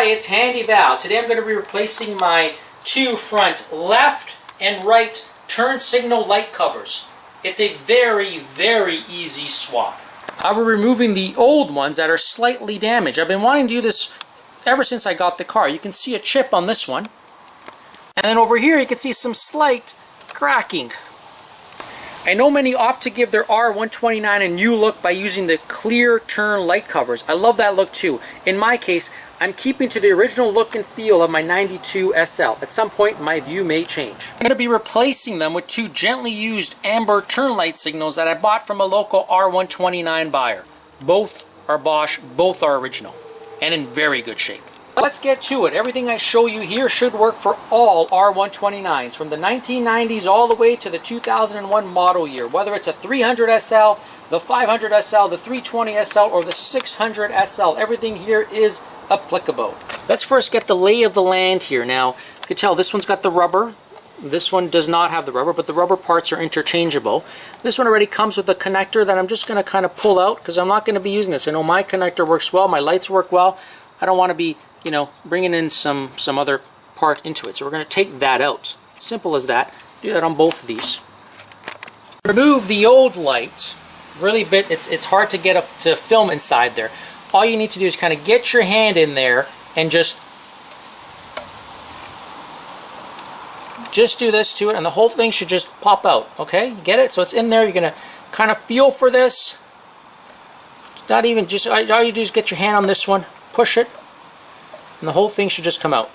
Hi, it's Handy Val. Today I'm going to be replacing my two front left and right turn signal light covers. It's a very, very easy swap. I'll be removing the old ones that are slightly damaged. I've been wanting to do this ever since I got the car. You can see a chip on this one. And then over here you can see some slight cracking. I know many opt to give their R129 a new look by using the clear turn light covers. I love that look too. In my case, I'm keeping to the original look and feel of my 92 SL. At some point, my view may change. I'm going to be replacing them with two gently used amber turn light signals that I bought from a local R129 buyer. Both are Bosch, both are original, and in very good shape. Let's get to it. Everything I show you here should work for all R129s, from the 1990s all the way to the 2001 model year, whether it's a 300 SL, the 500 SL, the 320 SL, or the 600 SL. Everything here is applicable. Let's first get the lay of the land here. Now, you can tell this one's got the rubber. This one does not have the rubber, but the rubber parts are interchangeable. This one already comes with a connector that I'm just going to kind of pull out because I'm not going to be using this. I know my connector works well, my lights work well. I don't want to be, you know, bringing in some other part into it. So we're going to take that out. Simple as that. Do that on both of these. Remove the old light. Really bit, it's hard to get to film inside there. All you need to do is kind of get your hand in there and just do this to it, and the whole thing should just pop out. Okay, you get it? So it's in there. You're gonna kind of feel for this. Not even just all you do is get your hand on this one, push it, and the whole thing should just come out.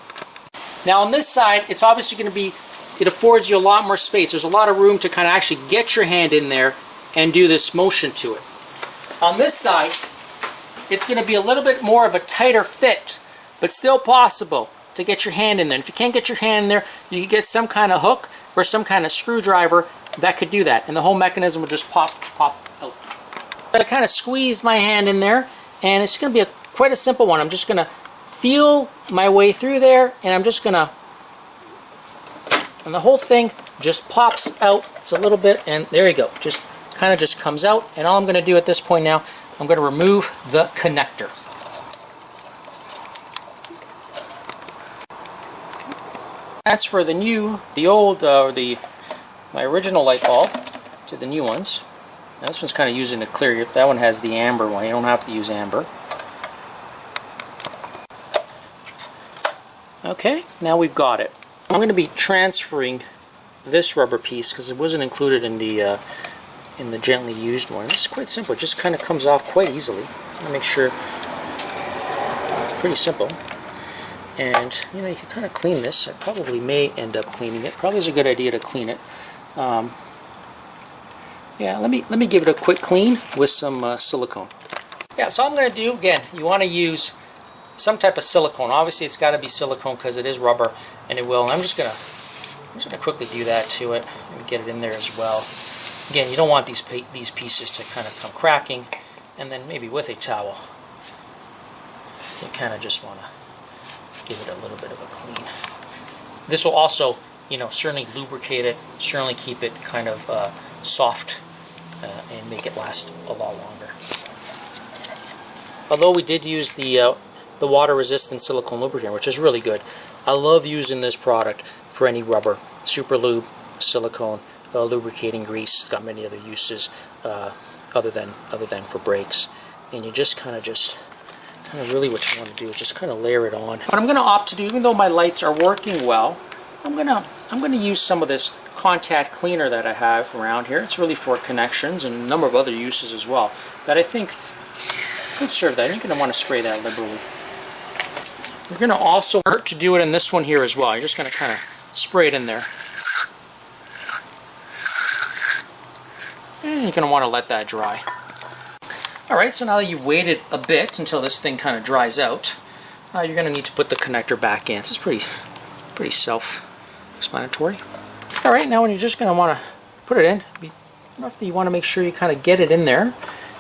Now on this side, it's obviously going to be, it affords you a lot more space. There's a lot of room to kind of actually get your hand in there and do this motion to it. On this side, it's going to be a little bit more of a tighter fit, but still possible to get your hand in there. And if you can't get your hand in there, you can get some kind of hook or some kind of screwdriver that could do that, and the whole mechanism will just pop out. So I kind of squeezed my hand in there, and it's going to be quite a simple one. I'm just going to feel my way through there, and I'm just going to, and the whole thing just pops out. It's a little bit, and there you go. Just kind of just comes out, and all I'm going to do at this point now, I'm going to remove the connector. That's for the old, my original light bulb to the new ones. Now this one's kind of using a clear. That one has the amber one. You don't have to use amber. Okay, now we've got it. I'm going to be transferring this rubber piece because it wasn't included in the gently used one. This is quite simple. It just kind of comes off quite easily. I'll make sure. It's pretty simple. And you know, you can kind of clean this. I probably may end up cleaning it. Probably is a good idea to clean it. Yeah, let me give it a quick clean with some silicone. Yeah, so I'm going to do, again, you want to use some type of silicone. Obviously it's got to be silicone because it is rubber, and it will. And I'm just going to quickly do that to it and get it in there as well. Again, you don't want these pieces to kind of come cracking, and then maybe with a towel you kind of just want to give it a little bit of a clean. This will also, you know, certainly lubricate it, certainly keep it kind of soft and make it last a lot longer. Although we did use the water-resistant silicone lubricant, which is really good. I love using this product for any rubber. Super Lube, silicone, lubricating grease. It's got many other uses other than for brakes. And you just kind of really what you want to do is just kind of layer it on. What I'm going to opt to do, even though my lights are working well, I'm going to use some of this contact cleaner that I have around here. It's really for connections and a number of other uses as well that I think could serve that. You're going to want to spray that liberally. You're going to also work to do it in this one here as well. You're just going to kind of spray it in there. And you're going to want to let that dry. Alright, so now that you've waited a bit until this thing kind of dries out, you're going to need to put the connector back in. So it's pretty self-explanatory. Alright, now when you're just going to want to put it in, roughly you want to make sure you kind of get it in there.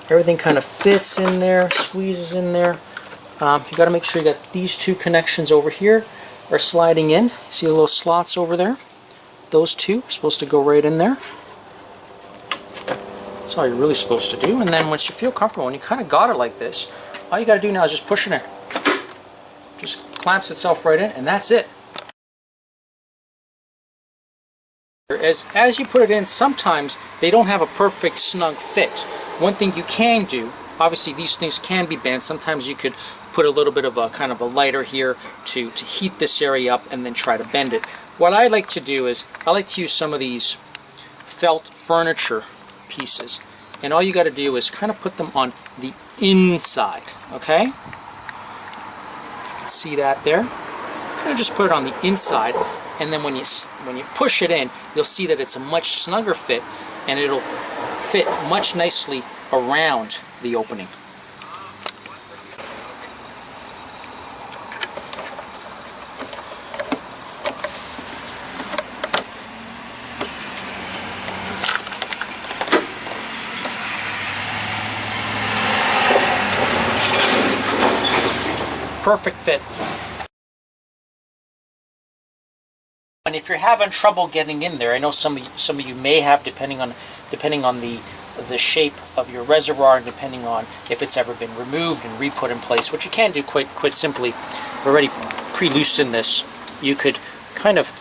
Everything kind of fits in there, squeezes in there. You got to make sure you got these two connections over here are sliding in. See the little slots over there? Those two are supposed to go right in there. That's all you're really supposed to do. And then once you feel comfortable, when you kind of got it like this, all you got to do now is just push it in. just clamps itself right in, and that's it. As you put it in, sometimes they don't have a perfect snug fit. One thing you can do, obviously these things can be bent. Sometimes you could put a little bit of a kind of a lighter here to heat this area up and then try to bend it. What I like to do is I like to use some of these felt furniture pieces, and all you got to do is kind of put them on the inside. Okay? See that there? Kind of just put it on the inside, and then when you push it in, you'll see that it's a much snugger fit, and it'll fit much nicely around the opening. Perfect fit. And if you're having trouble getting in there, I know some of you may have, depending on the shape of your reservoir and depending on if it's ever been removed and re-put in place, which you can do quite simply. I've already pre-loosened this. You could kind of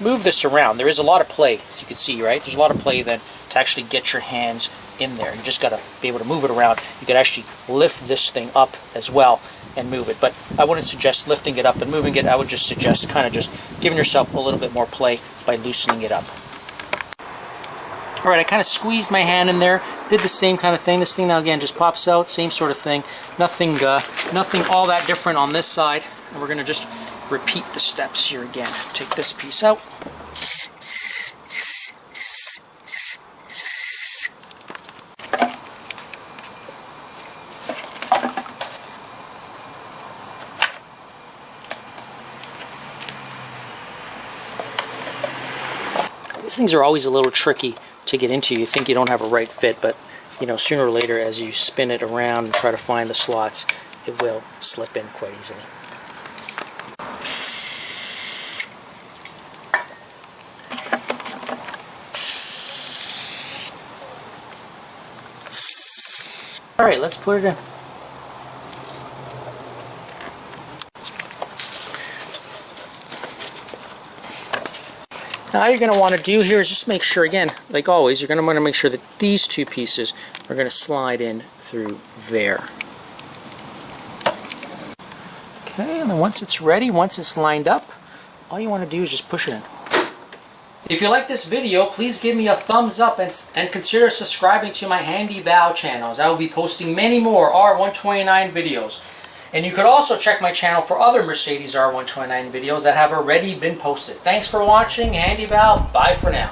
move this around. There is a lot of play, as you can see, right? There's a lot of play then to actually get your hands in there. You just got to be able to move it around. You could actually lift this thing up as well and move it, but I wouldn't suggest lifting it up and moving it. I would just suggest kind of just giving yourself a little bit more play by loosening it up. Alright, I kind of squeezed my hand in there, did the same kind of thing. This thing now again just pops out, same sort of thing. Nothing all that different on this side. And we're going to just repeat the steps here again. Take this piece out. These things are always a little tricky to get into. You think you don't have a right fit, but you know, sooner or later as you spin it around and try to find the slots, it will slip in quite easily. Alright, let's put it in. Now all you're going to want to do here is just make sure, again, like always, you're going to want to make sure that these two pieces are going to slide in through there. Okay, and then once it's ready, once it's lined up, all you want to do is just push it in. If you like this video, please give me a thumbs up and consider subscribing to my Handy Valve channel, as I will be posting many more R129 videos. And you could also check my channel for other Mercedes R129 videos that have already been posted. Thanks for watching Handy Valve. Bye for now.